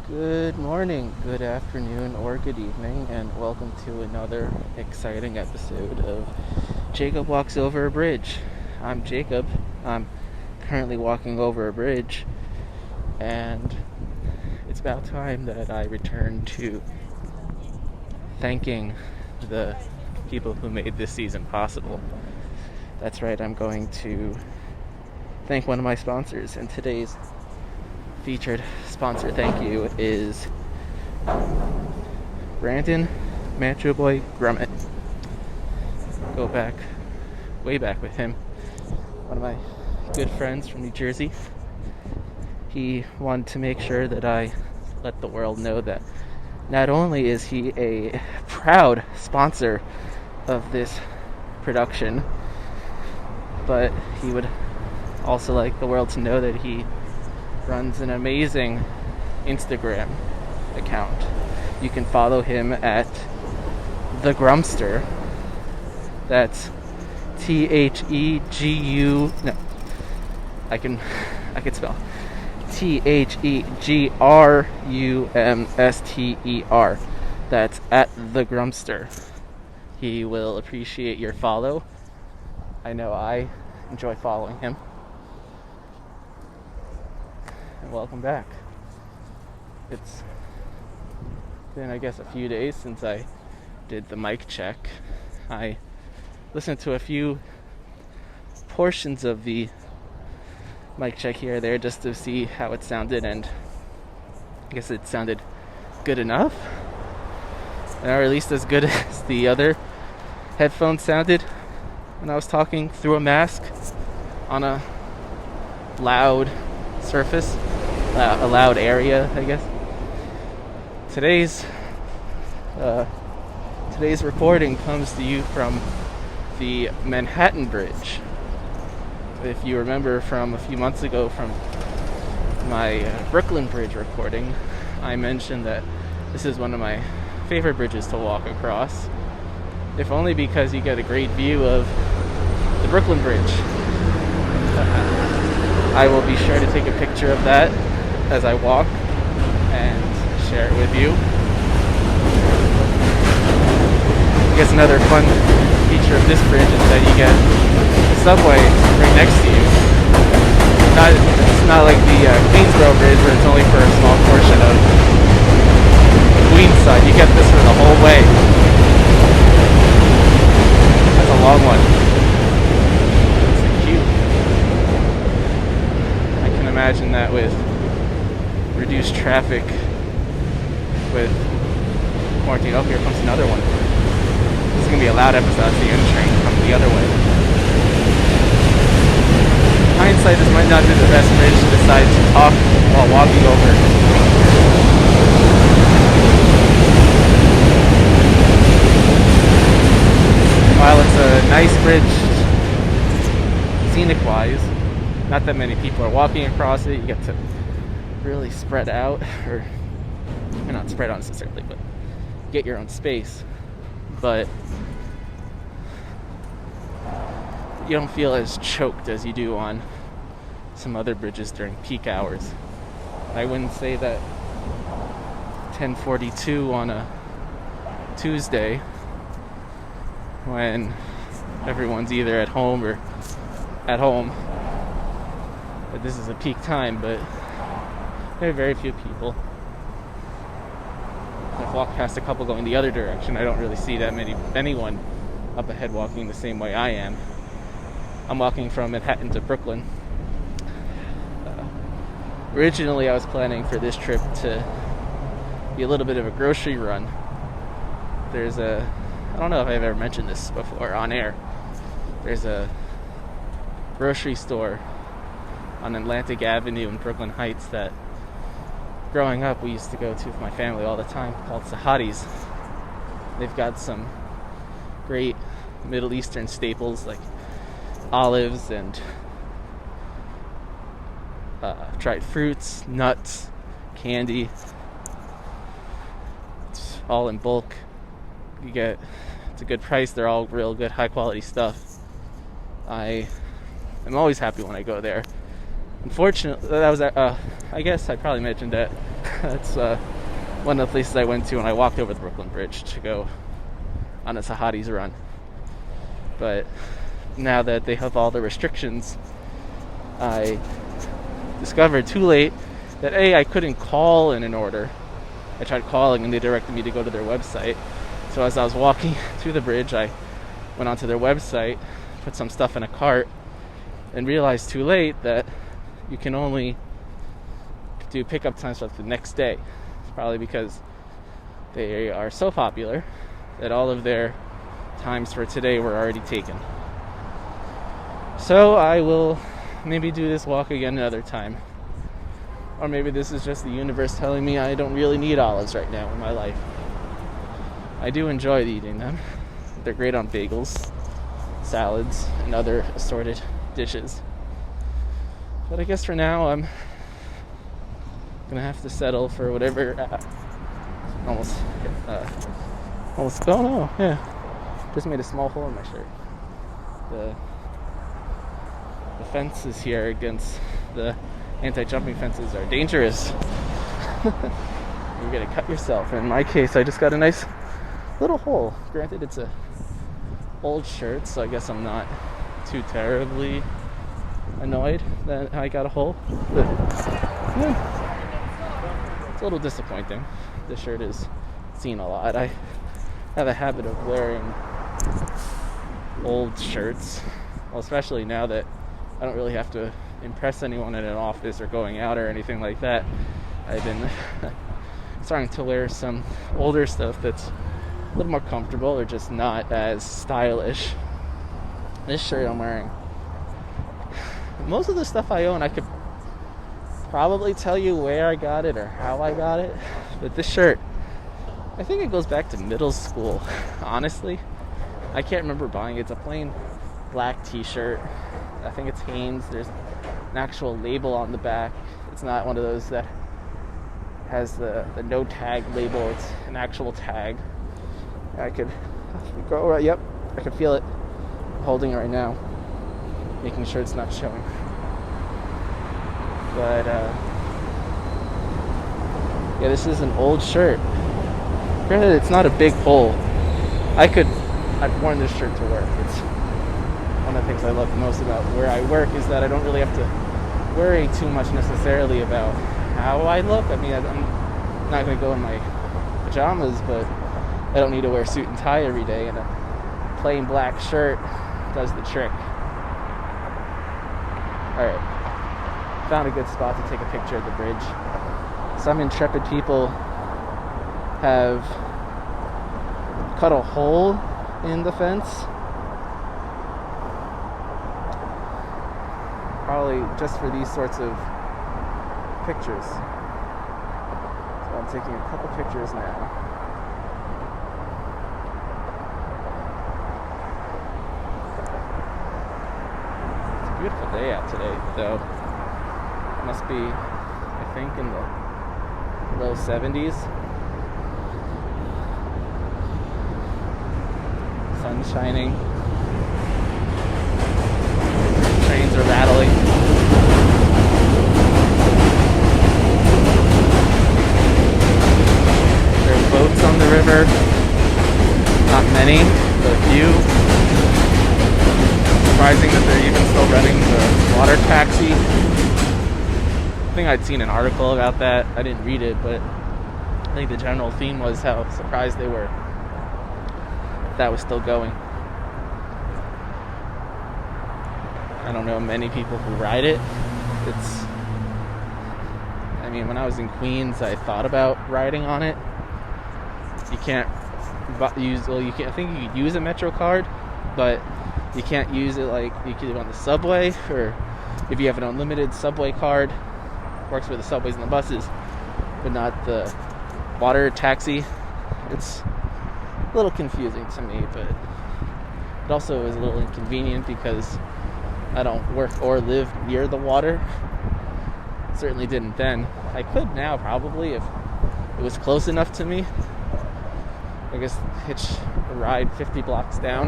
Good morning, good afternoon, or good evening, and welcome to another exciting episode of Jacob Walks Over a Bridge. I'm Jacob. I'm currently walking over a bridge, and it's about time that I return to thanking the people who made this season possible. That's right, I'm going to thank one of my sponsors, and today's featured sponsor thank you is Brandon Macho Boy Grummett. Go back, way back with him. One of my good friends from New Jersey. He wanted to make sure that I let the world know that not only is he a proud sponsor of this production, but he would also like the world to know that he runs an amazing Instagram account. You can follow him at the Grumster. That's THEGU. No, I can spell THEGRUMSTER. That's at the Grumster. He will appreciate your follow. I know I enjoy following him. And welcome back. It's been, I guess, a few days since I did the mic check. I listened to a few portions of the mic check here or there just to see how it sounded, and I guess it sounded good enough, or at least as good as the other headphones sounded when I was talking through a mask on a loud surface, a loud area, I guess. Today's recording comes to you from the Manhattan Bridge. If you remember from a few months ago from my Brooklyn Bridge recording, I mentioned that this is one of my favorite bridges to walk across, if only because you get a great view of the Brooklyn Bridge. I will be sure to take a picture of that as I walk and share it with you. I guess another fun feature of this bridge is that you get the subway right next to you. It's not like the Queensboro Bridge where it's only for a small portion of the Queens side. You get this for the whole way. That's a long one. Imagine that with reduced traffic, with quarantine. Oh, here comes another one. This is going to be a loud episode. The N train coming the other way. In hindsight, this might not be the best bridge to decide to talk while walking over. While it's a nice bridge, scenic-wise, not that many people are walking across it. You get to really spread out, or not spread out necessarily, but get your own space. But you don't feel as choked as you do on some other bridges during peak hours. I wouldn't say that 10:42 on a Tuesday, when everyone's either at home or at home, this is a peak time, but there are very few people. I've walked past a couple going the other direction. I don't really see that anyone up ahead walking the same way I am. I'm walking from Manhattan to Brooklyn. Originally, I was planning for this trip to be a little bit of a grocery run. I don't know if I've ever mentioned this before on air. There's a grocery store on Atlantic Avenue in Brooklyn Heights that growing up we used to go to with my family all the time, called Sahadi's. They've got some great Middle Eastern staples like olives and dried fruits, nuts, candy. It's all in bulk. It's a good price. They're all real good, high quality stuff. I'm always happy when I go there. Unfortunately, that was I guess I probably mentioned that That's one of the places I went to when I walked over the Brooklyn Bridge to go on a Sahadi's run. But now that they have all the restrictions, I discovered too late that I couldn't call in an order. I tried calling and they directed me to go to their website. So as I was walking to the bridge, I went onto their website, put some stuff in a cart, and realized too late that you can only do pickup times for the next day. It's probably because they are so popular that all of their times for today were already taken. So I will maybe do this walk again another time. Or maybe this is just the universe telling me I don't really need olives right now in my life. I do enjoy eating them. They're great on bagels, salads, and other assorted dishes. But I guess for now I'm gonna have to settle for whatever. Almost. Oh no! Yeah, just made a small hole in my shirt. The fences here against the anti-jumping fences are dangerous. You're gonna cut yourself. In my case, I just got a nice little hole. Granted, it's a old shirt, so I guess I'm not too terribly annoyed that I got a hole. But yeah, it's a little disappointing. This shirt is seen a lot. I have a habit of wearing old shirts, well, especially now that I don't really have to impress anyone in an office or going out or anything like that. I've been starting to wear some older stuff that's a little more comfortable or just not as stylish. This shirt I'm wearing, most of the stuff I own, I could probably tell you where I got it or how I got it, but this shirt, I think it goes back to middle school. Honestly, I can't remember buying it. It's a plain black t-shirt. I think it's Hanes. There's an actual label on the back. It's not one of those that has the no tag label. It's an actual tag. I could go right. Yep, I can feel it. I'm holding it right now, making sure it's not showing. But yeah, this is an old shirt. Granted, it's not a big hole. I've worn this shirt to work. It's one of the things I love the most about where I work is that I don't really have to worry too much necessarily about how I look. I mean, I'm not going to go in my pajamas, but I don't need to wear a suit and tie every day, and a plain black shirt does the trick. Alright, found a good spot to take a picture of the bridge. Some intrepid people have cut a hole in the fence, probably just for these sorts of pictures. So I'm taking a couple pictures now. It's a beautiful day out today, though. It must be, I think, in the low 70s. Sun shining. Trains are rattling. There are boats on the river. Not many, but a few. Surprising that they're even still running the water taxi. I think I'd seen an article about that. I didn't read it, but I think the general theme was how surprised they were that was still going. I don't know many people who ride it. I mean, when I was in Queens, I thought about riding on it. You can't use, well, you can, I think you could use a Metro card, but you can't use it like you could on the subway, or if you have an unlimited subway card, works for the subways and the buses, but not the water taxi. It's a little confusing to me, but it also is a little inconvenient because I don't work or live near the water. Certainly didn't then. I could now, probably, if it was close enough to me. I guess hitch a ride 50 blocks down.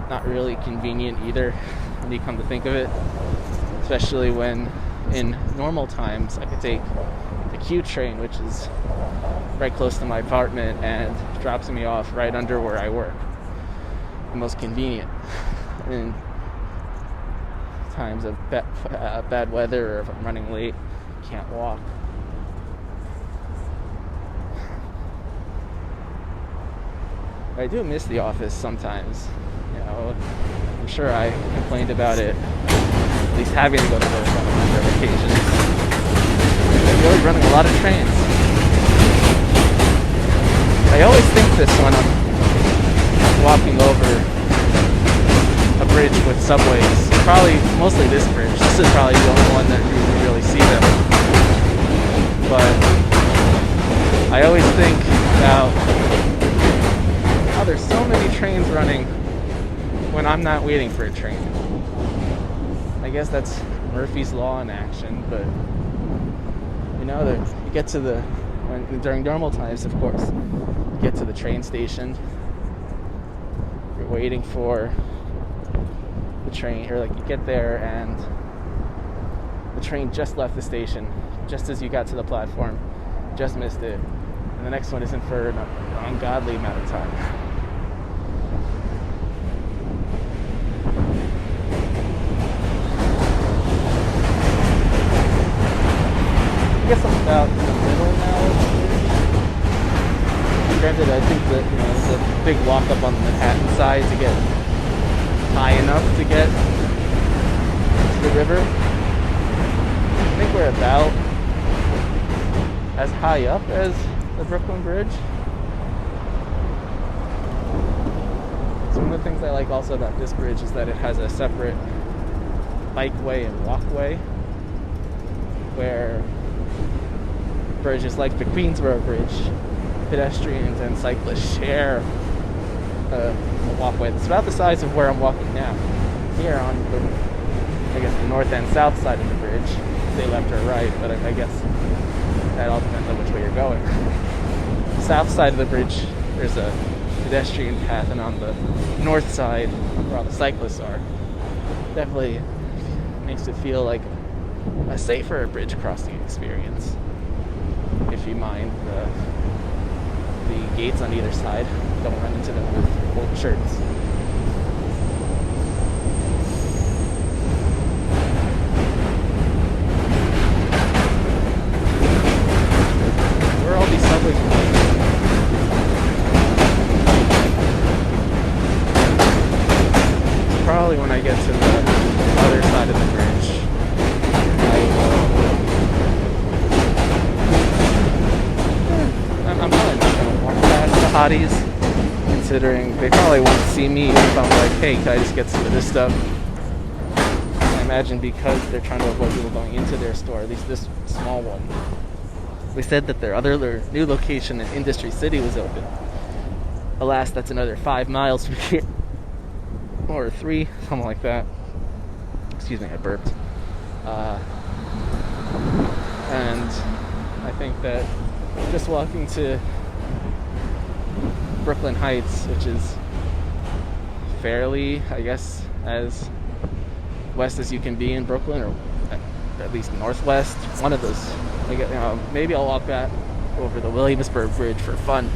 Not really convenient either when you come to think of it, especially when in normal times I could take the Q train, which is right close to my apartment and drops me off right under where I work. The most convenient in times of bad weather, or if I'm running late, can't walk. I do miss the office sometimes. I'm sure I complained about it, at least having to go to work on a number of occasions. They're really running a lot of trains. I always think this when I'm walking over a bridge with subways. Probably mostly this bridge. This is probably the only one that you can really see them. But I always think about how there's so many trains running when I'm not waiting for a train. I guess that's Murphy's Law in action, but you get to during normal times, of course, you get to the train station, you're waiting for the train, or you get there and the train just left the station, just as you got to the platform, just missed it, and the next one isn't for an ungodly amount of time. I guess I'm about in the middle now. Granted, I think that it's a big walk up on the Manhattan side to get high enough to get to the river. I think we're about as high up as the Brooklyn Bridge. So one of the things I like also about this bridge is that it has a separate bikeway and walkway, where bridges like the Queensboro Bridge, pedestrians and cyclists share a walkway that's about the size of where I'm walking now. Here on the north and south side of the bridge, say left or right, but I guess that all depends on which way you're going. South side of the bridge, there's a pedestrian path, and on the north side, where all the cyclists are, definitely makes it feel like a safer bridge crossing experience. If you mind the gates on either side, don't run into them with old shirts. Where are all these subways going? Probably when I get to the other side of the bridge, I'm probably not going to walk past the hotties, considering they probably won't see me if I'm like, hey, can I just get some of this stuff? I imagine because they're trying to avoid people going into their store, at least this small one. They said that their new location in Industry City was open. Alas, that's another 5 miles from here. Or 3, something like that. Excuse me, I burped. And I think that just walking to Brooklyn Heights, which is fairly, I guess, as west as you can be in Brooklyn, or at least northwest, one of those. Maybe I'll walk back over the Williamsburg Bridge for fun.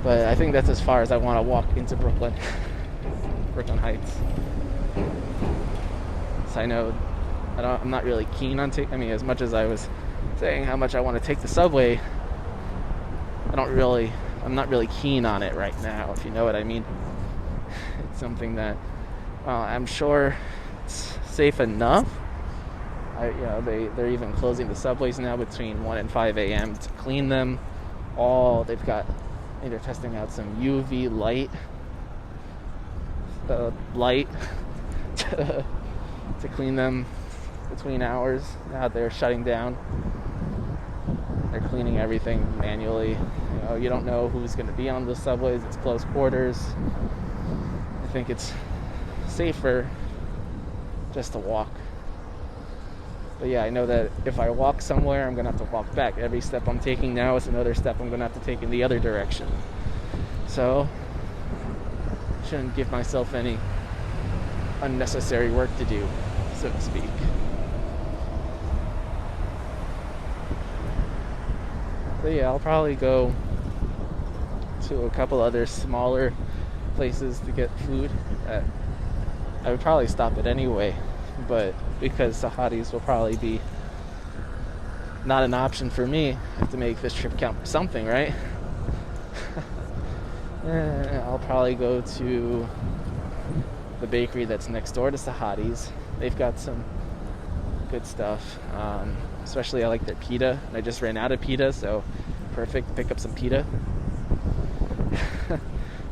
But I think that's as far as I want to walk into Brooklyn Heights. So I know I'm not really keen on as much as I was saying how much I want to take the subway, I'm not really keen on it right now, if you know what I mean. It's something that I'm sure it's safe enough. They're even closing the subways now between 1 and 5 a.m. to clean them all. They're testing out some UV light to clean them between hours. Now they're shutting down. They're cleaning everything manually. You don't know who's going to be on the subways. It's close quarters. I think it's safer just to walk. But yeah, I know that if I walk somewhere, I'm going to have to walk back. Every step I'm taking now is another step I'm going to have to take in the other direction. So, I shouldn't give myself any unnecessary work to do, so to speak. But yeah, I'll probably go to a couple other smaller places to get food. I would probably stop it anyway, but because Sahadi's will probably be not an option for me, I have to make this trip count for something, right? I'll probably go to the bakery that's next door to Sahadi's. They've got some good stuff. Especially I like their pita. And I just ran out of pita, so perfect. Pick up some pita.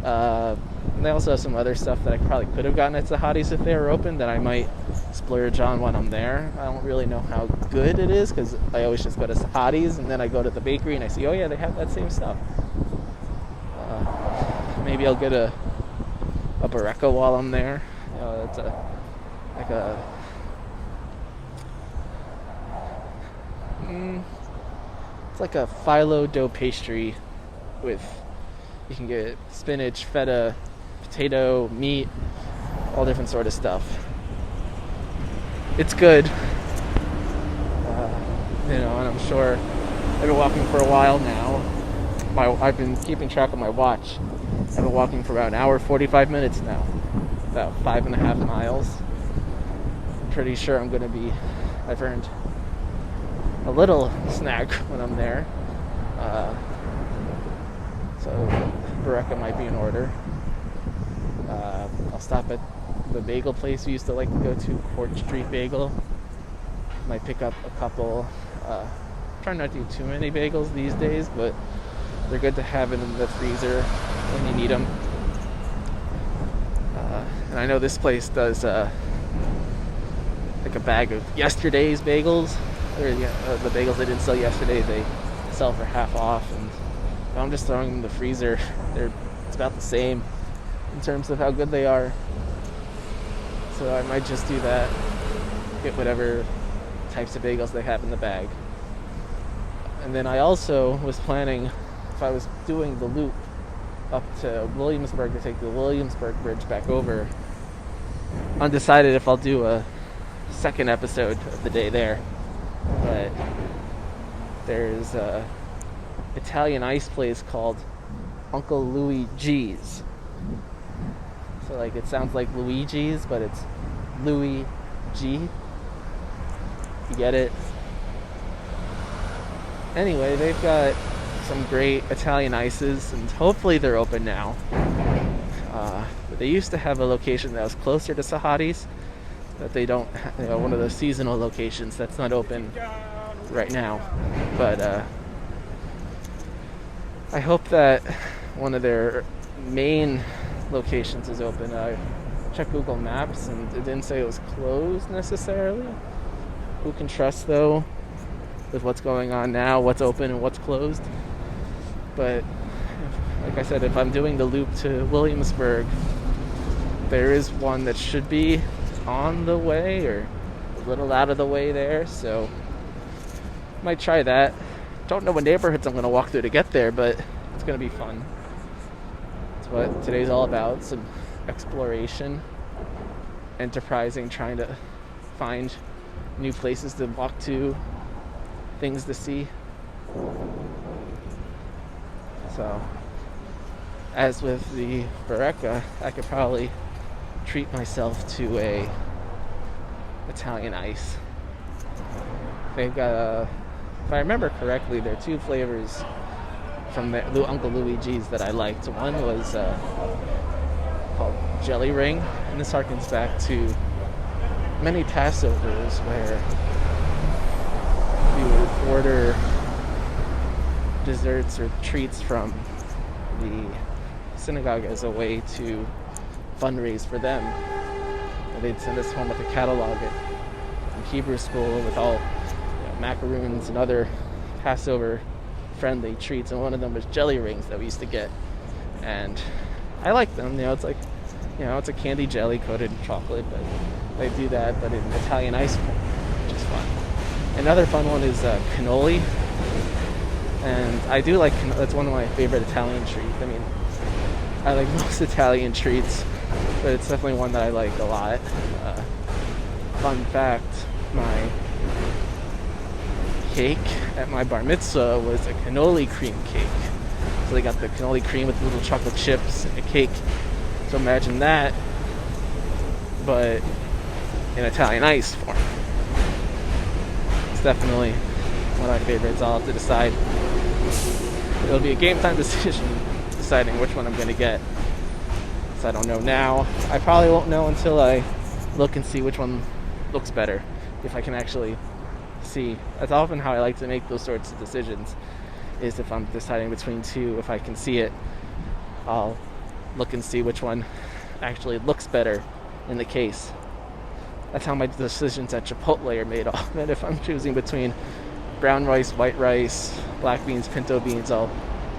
And they also have some other stuff that I probably could have gotten at Sahadi's if they were open that I might splurge on when I'm there. I don't really know how good it is because I always just go to Sahadi's and then I go to the bakery and I see, oh yeah, they have that same stuff. Maybe I'll get a Barreca while I'm there. It's like a phyllo dough pastry with, you can get spinach, feta, potato, meat, all different sort of stuff. It's good. And I'm sure I've been walking for a while now. I've been keeping track of my watch. I've been walking for about an hour, 45 minutes now. About 5.5 miles. I'm pretty sure I've earned a little snack when I'm there. So Barreca might be in order. I'll stop at the bagel place we used to like to go to, Court Street Bagel. Might pick up a couple. Try not to do too many bagels these days, but they're good to have in the freezer when you need them. And I know this place does like a bag of yesterday's bagels. The bagels they didn't sell yesterday, they sell for half off. And I'm just throwing them in the freezer. It's about the same in terms of how good they are. So I might just do that. Get whatever types of bagels they have in the bag. And then I also was planning, if I was doing the loop up to Williamsburg to take the Williamsburg Bridge back over, undecided if I'll do a second episode of the day there. But there's a Italian ice place called Uncle Louie G's. So like it sounds like Luigi's, but it's Louie G. You get it? Anyway, they've got some great Italian ices, and hopefully they're open now. But they used to have a location that was closer to Sahadi's, but they don't, one of those seasonal locations that's not open right now. But I hope that one of their main locations is open. I checked Google Maps and it didn't say it was closed necessarily. Who can trust though with what's going on now, what's open and what's closed? But like I said, if I'm doing the loop to Williamsburg, there is one that should be on the way or a little out of the way there, so might try that. Don't know what neighborhoods I'm going to walk through to get there, but it's going to be fun. That's what today's all about, some exploration, enterprising, trying to find new places to walk to, things to see. So, as with the Barreca, I could probably treat myself to a Italian ice. They've got if I remember correctly, there are two flavors from the Uncle Louie G's that I liked. One was called Jelly Ring, and this harkens back to many Passovers where you would order desserts or treats from the synagogue as a way to fundraise for them. And they'd send us home with a catalog from Hebrew school with all macaroons and other Passover friendly treats, and one of them was jelly rings that we used to get, and I like them. It's like, it's a candy jelly coated in chocolate, but they do that but in Italian ice cream, which is fun. Another fun one is cannoli, and I do like, that's one of my favorite Italian treats. I mean, I like most Italian treats, but it's definitely one that I like a lot. Fun fact, my cake at my bar mitzvah was a cannoli cream cake. So they got the cannoli cream with little chocolate chips and a cake. So imagine that, but in Italian ice form. It's definitely one of my favorites. I'll have to decide. It'll be a game time decision deciding which one I'm going to get. So I don't know now. I probably won't know until I look and see which one looks better. If I can actually see. That's often how I like to make those sorts of decisions, is if I'm deciding between two, if I can see it, I'll look and see which one actually looks better in the case. That's how my decisions at Chipotle are made often. If I'm choosing between brown rice, white rice, black beans, pinto beans, I'll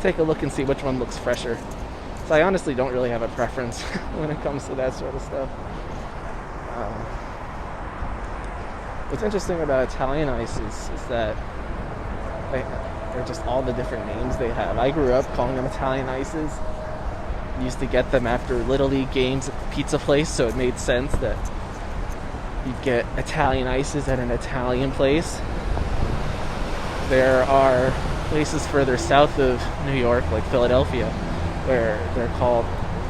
take a look and see which one looks fresher. So I honestly don't really have a preference when it comes to that sort of stuff. What's interesting about Italian ices is that they're just all the different names they have. I grew up calling them Italian ices. Used to get them after Little League games at the pizza place, so it made sense that you'd get Italian ices at an Italian place. There are places further south of New York, like Philadelphia, where they're called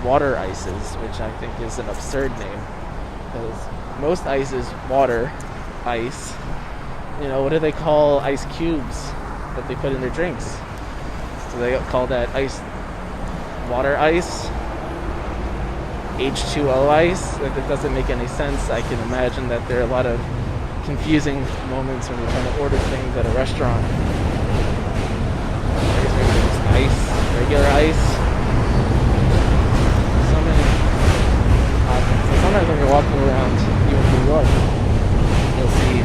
water ices, which I think is an absurd name, because most ice is water ice. You know, what do they call ice cubes that they put in their drinks? So they call that ice water ice, H2O ice. That doesn't make any sense. I can imagine that there are a lot of confusing moments when you're trying to order things at a restaurant. There's ice, regular ice. So many odd things. And sometimes when you're walking around, even in New York, you'll see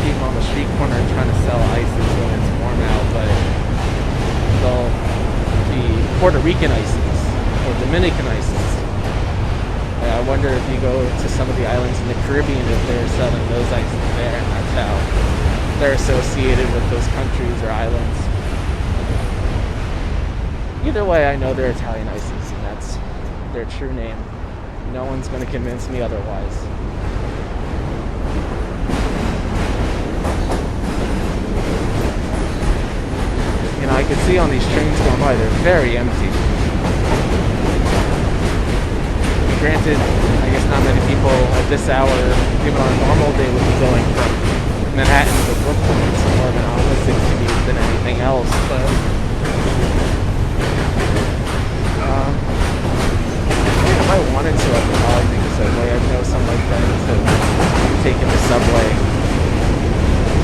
people on the street corner trying to sell ices when it's warm out, but they'll be Puerto Rican ices or Dominican ices. I wonder if you go to some of the islands in the Caribbean if they're selling those ices there, and that's how they're associated with those countries or islands. Either way, I know they're Italian ices, and that's their true name. No one's going to convince me otherwise. You know, I can see on these trains going by, they're very empty. Granted, I guess not many people at this hour, even on a normal day, would be going from Manhattan to Brooklyn. It's more of an opposite commute than anything else, but if I wanted to, I could probably take the subway. I know some of my friends have taken the subway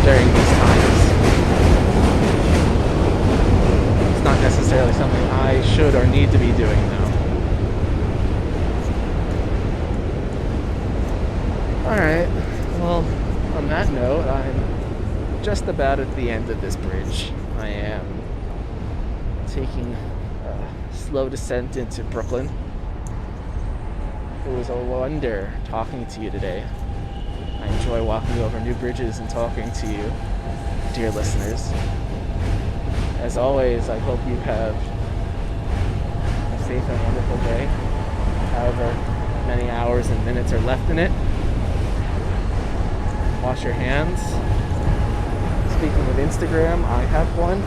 during these times. It's not necessarily something I should or need to be doing, though. Alright, well, on that note, I'm just about at the end of this bridge. I am taking a slow descent into Brooklyn. It was a wonder talking to you today. I enjoy walking over new bridges and talking to you, dear listeners. As always, I hope you have a safe and wonderful day, however many hours and minutes are left in it. Wash your hands. Speaking of Instagram, I have one.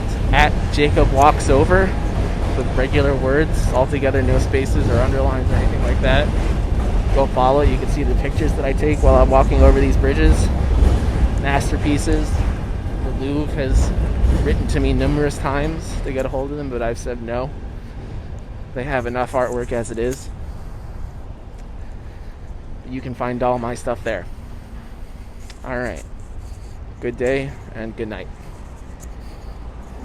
It's at Jacob Walks Over, with regular words all together, no spaces or underlines or anything like that. Go follow it. You can see the pictures that I take while I'm walking over these bridges. Masterpieces. The Louvre has written to me numerous times to get a hold of them, but I've said no. They have enough artwork as it is. You can find all my stuff there. Alright. Good day and good night.